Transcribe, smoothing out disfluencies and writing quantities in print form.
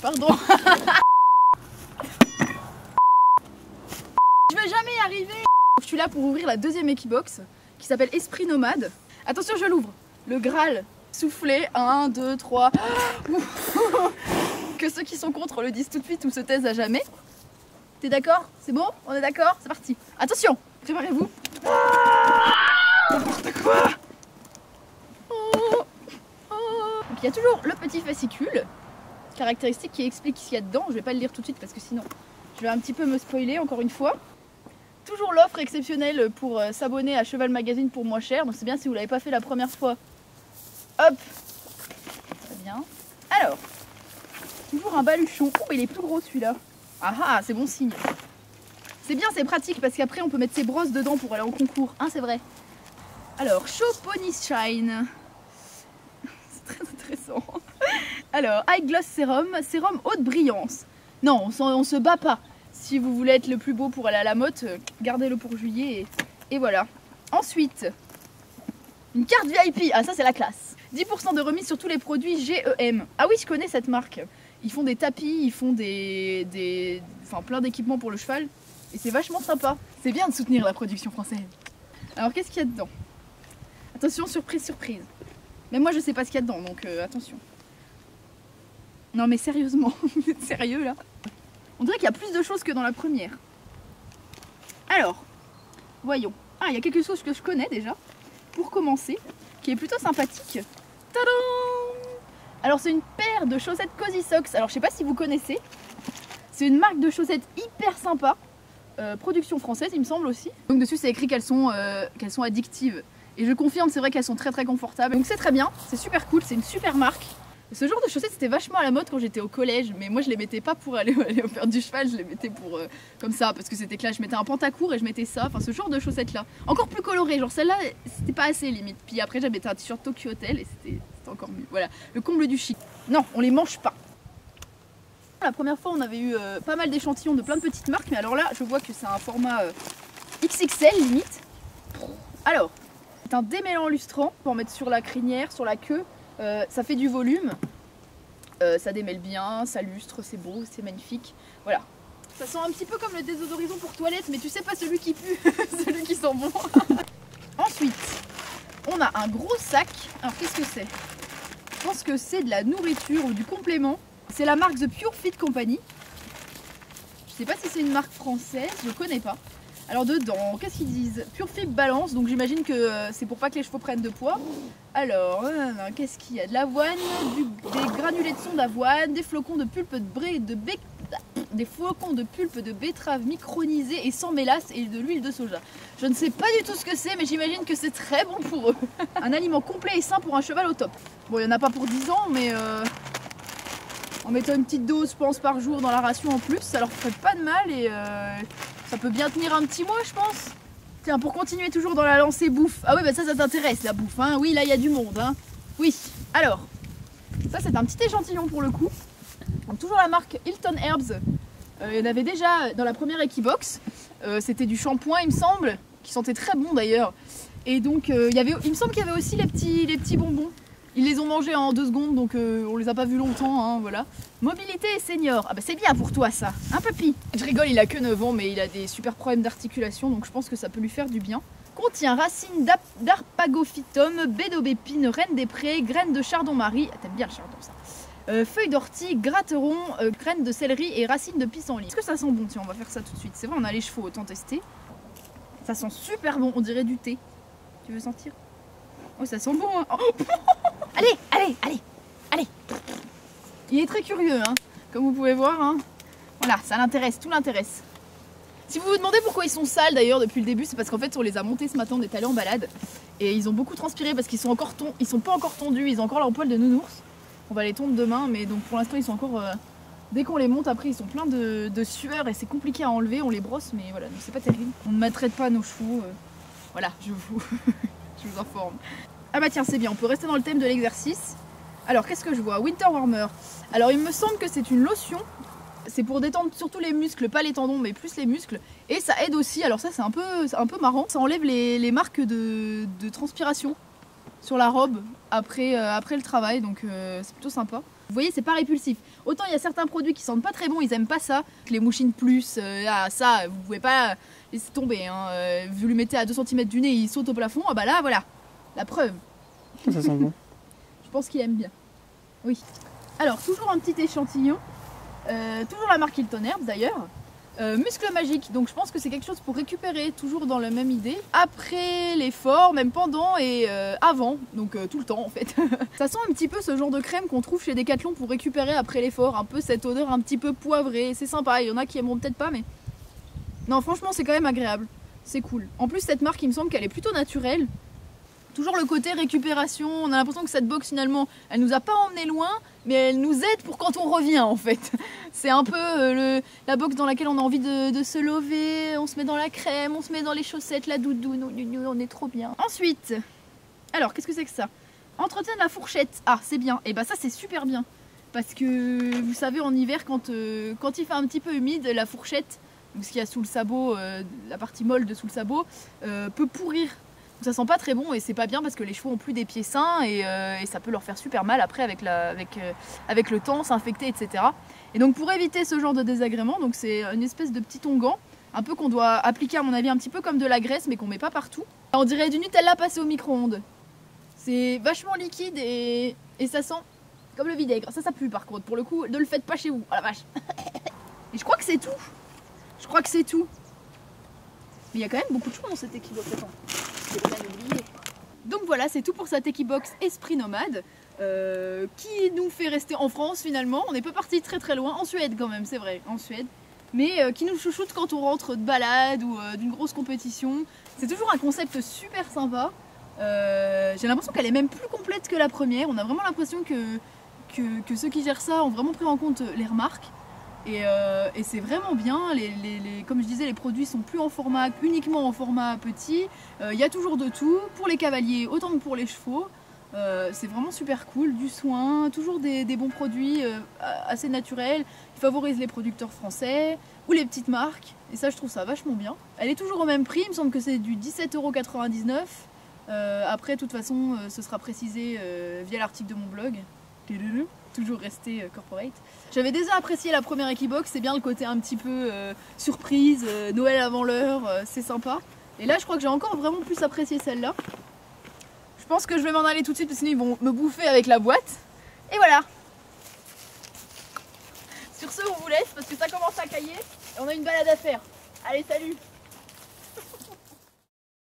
Pardon. Je vais jamais y arriver. Je suis là pour ouvrir la deuxième Equibox qui s'appelle Esprit Nomade. Attention, je l'ouvre. Le Graal. Soufflez. 1, 2, 3. Que ceux qui sont contre le disent tout de suite ou se taisent à jamais. T'es d'accord? C'est bon? On est d'accord? C'est parti. Attention, préparez-vous. N'importe quoi. Donc il y a toujours le petit fascicule caractéristique qui explique ce qu'il y a dedans. Je vais pas le lire tout de suite parce que sinon je vais un petit peu me spoiler encore une fois. Toujours l'offre exceptionnelle pour s'abonner à Cheval Magazine pour moins cher. Donc c'est bien si vous l'avez pas fait la première fois. Hop. Très bien. Alors, toujours un baluchon. Oh, il est plus gros celui-là. Ah ah, c'est bon signe. C'est bien, c'est pratique parce qu'après on peut mettre ses brosses dedans pour aller au concours. Hein, c'est vrai. Alors, Show Pony Shine. C'est très intéressant. Alors, Eye Gloss Sérum, sérum haute brillance. Non, on se bat pas. Si vous voulez être le plus beau pour aller à la motte, gardez-le pour juillet et voilà. Ensuite, une carte VIP. Ah, ça c'est la classe. 10% de remise sur tous les produits GEM. Ah oui, je connais cette marque. Ils font des tapis, ils font enfin, plein d'équipements pour le cheval. Et c'est vachement sympa. C'est bien de soutenir la production française. Alors, qu'est-ce qu'il y a dedans? Attention, surprise, surprise. Mais moi, je sais pas ce qu'il y a dedans, donc attention. Non mais sérieusement, vous êtes sérieux là? On dirait qu'il y a plus de choses que dans la première. Alors, voyons. Ah, il y a quelque chose que je connais déjà, pour commencer, qui est plutôt sympathique. Tadam! Alors c'est une paire de chaussettes Cozy Socks. Alors je sais pas si vous connaissez. C'est une marque de chaussettes hyper sympa. Production française il me semble aussi. Donc dessus c'est écrit qu'elles sont addictives. Et je confirme, c'est vrai qu'elles sont très très confortables. Donc c'est très bien, c'est super cool, c'est une super marque. Ce genre de chaussettes c'était vachement à la mode quand j'étais au collège, mais moi je les mettais pas pour aller faire du cheval, je les mettais pour comme ça parce que c'était clair, je mettais un pantacourt et je mettais ça, enfin ce genre de chaussettes là. Encore plus colorées, genre celle-là c'était pas assez limite. Puis après j'avais un t-shirt Tokyo Hotel et c'était encore mieux. Voilà, le comble du chic. Non, on les mange pas. La première fois on avait eu pas mal d'échantillons de plein de petites marques, mais alors là je vois que c'est un format XXL limite. Alors, c'est un démêlant lustrant pour en mettre sur la crinière, sur la queue. Ça fait du volume, ça démêle bien, ça lustre, c'est beau, c'est magnifique. Voilà. Ça sent un petit peu comme le désodorisant pour toilette, mais tu sais pas celui qui pue, celui qui sent bon. Ensuite, on a un gros sac. Alors qu'est-ce que c'est? Je pense que c'est de la nourriture ou du complément. C'est la marque The Pure Fit Company. Je sais pas si c'est une marque française, je connais pas. Alors dedans, qu'est-ce qu'ils disent? Pure Fit Balance, donc j'imagine que c'est pour pas que les chevaux prennent de poids. Alors, qu'est-ce qu'il y a? De l'avoine, des granulés de son d'avoine, des flocons de pulpe de betterave micronisés et sans mélasse et de l'huile de soja. Je ne sais pas du tout ce que c'est, mais j'imagine que c'est très bon pour eux. Un aliment complet et sain pour un cheval au top. Bon, il n'y en a pas pour 10 ans, mais en mettant une petite dose, je pense, par jour dans la ration en plus, ça leur ferait pas de mal et ça peut bien tenir un petit mois, je pense. Tiens, pour continuer toujours dans la lancée bouffe. Ah oui, bah ça t'intéresse la bouffe, hein. Oui, là il y a du monde, hein. Oui, alors, ça c'est un petit échantillon pour le coup. Donc toujours la marque Hilton Herbs. Il y en avait déjà dans la première Equibox. C'était du shampoing, il me semble, qui sentait très bon d'ailleurs. Et donc, il me semble qu'il y avait aussi les petits bonbons. Ils les ont mangés en 2 secondes, donc on les a pas vus longtemps, hein, voilà. Mobilité et senior. Ah bah c'est bien pour toi ça, un papy. Je rigole, il a que 9 ans, mais il a des super problèmes d'articulation, donc je pense que ça peut lui faire du bien. Contient racines d'arpagophytum, baie d'aubépine, reine des prés, graines de chardon-marie. Ah, t'aimes bien le chardon ça. Feuilles d'ortie, gratteron, graines de céleri et racines de pissenlit. Est-ce que ça sent bon? Tiens, on va faire ça tout de suite. C'est vrai, on a les chevaux, autant tester. Ça sent super bon, on dirait du thé. Tu veux sentir? Oh, ça sent bon, hein. Oh. Allez. Il est très curieux, hein, comme vous pouvez voir, hein. Voilà, ça l'intéresse, tout l'intéresse. Si vous vous demandez pourquoi ils sont sales d'ailleurs depuis le début, c'est parce qu'en fait on les a montés ce matin, on est allé en balade et ils ont beaucoup transpiré parce qu'ils sont pas encore tondus, ils ont encore leur poil de nounours. On va les tondre demain, mais donc pour l'instant ils sont encore... dès qu'on les monte après ils sont pleins de sueur et c'est compliqué à enlever, on les brosse mais voilà, donc c'est pas terrible. On ne maltraite pas nos chevaux, voilà, je vous informe. Ah bah tiens, c'est bien, on peut rester dans le thème de l'exercice. Alors qu'est-ce que je vois? Winter Warmer. Alors il me semble que c'est une lotion. C'est pour détendre surtout les muscles, pas les tendons, mais plus les muscles. Et ça aide aussi, alors ça c'est un peu marrant, ça enlève les marques de transpiration sur la robe après le travail, donc c'est plutôt sympa. Vous voyez, c'est pas répulsif. Autant il y a certains produits qui sentent pas très bon, ils aiment pas ça. Les Mouchine Plus, ça, vous pouvez pas laisser tomber. Hein. Vous lui mettez à 2 cm du nez, il saute au plafond. Ah bah là, voilà, la preuve. Ça sent bon. Je pense qu'il aime bien. Oui. Alors, toujours un petit échantillon. Toujours la marque Hilton Herbs d'ailleurs. Muscle magique, donc je pense que c'est quelque chose pour récupérer, toujours dans la même idée, après l'effort, même pendant et avant, donc tout le temps en fait. Ça sent un petit peu ce genre de crème qu'on trouve chez Decathlon pour récupérer après l'effort, un peu cette odeur un petit peu poivrée, c'est sympa, il y en a qui aimeront peut-être pas mais... Non franchement c'est quand même agréable, c'est cool. En plus cette marque il me semble qu'elle est plutôt naturelle. Toujours le côté récupération, on a l'impression que cette box finalement, elle nous a pas emmené loin, mais elle nous aide pour quand on revient en fait. C'est un peu la box dans laquelle on a envie de se lever, on se met dans la crème, on se met dans les chaussettes, la doudoune, on est trop bien. Ensuite, alors qu'est-ce que c'est que ça? Entretien de la fourchette, ah c'est bien, et bah ça c'est super bien. Parce que vous savez en hiver quand il fait un petit peu humide, la fourchette, donc ce qu'il y a sous le sabot, la partie molle sous le sabot, peut pourrir. Donc ça sent pas très bon et c'est pas bien parce que les chevaux ont plus des pieds sains et ça peut leur faire super mal après avec le temps, s'infecter, etc. Et donc pour éviter ce genre de désagrément, donc c'est une espèce de petit onguent, un peu qu'on doit appliquer à mon avis un petit peu comme de la graisse mais qu'on met pas partout. On dirait du Nutella passé au micro-ondes. C'est vachement liquide et ça sent comme le vinaigre. Ça pue par contre, pour le coup, ne le faites pas chez vous, oh la vache. Et je crois que c'est tout. Je crois que c'est tout. Mais il y a quand même beaucoup de choses dans cette équipe. Donc voilà, c'est tout pour cette Equibox Esprit Nomade qui nous fait rester en France finalement. On n'est pas parti très très loin, en Suède quand même, c'est vrai, en Suède. Mais qui nous chouchoute quand on rentre de balade ou d'une grosse compétition. C'est toujours un concept super sympa. J'ai l'impression qu'elle est même plus complète que la première. On a vraiment l'impression que ceux qui gèrent ça ont vraiment pris en compte les remarques. Et c'est vraiment bien, comme je disais, les produits sont plus uniquement en format petit. Il y a toujours de tout, pour les cavaliers autant que pour les chevaux. C'est vraiment super cool, du soin, toujours des bons produits assez naturels, qui favorisent les producteurs français ou les petites marques. Et ça je trouve ça vachement bien. Elle est toujours au même prix, il me semble que c'est du 17,99 €. Après de toute façon ce sera précisé via l'article de mon blog. Toujours rester corporate. J'avais déjà apprécié la première Equibox, c'est bien le côté un petit peu surprise, Noël avant l'heure, c'est sympa. Et là je crois que j'ai encore vraiment plus apprécié celle-là. Je pense que je vais m'en aller tout de suite parce que sinon ils vont me bouffer avec la boîte. Et voilà. Sur ce on vous laisse parce que ça commence à cailler et on a une balade à faire. Allez salut!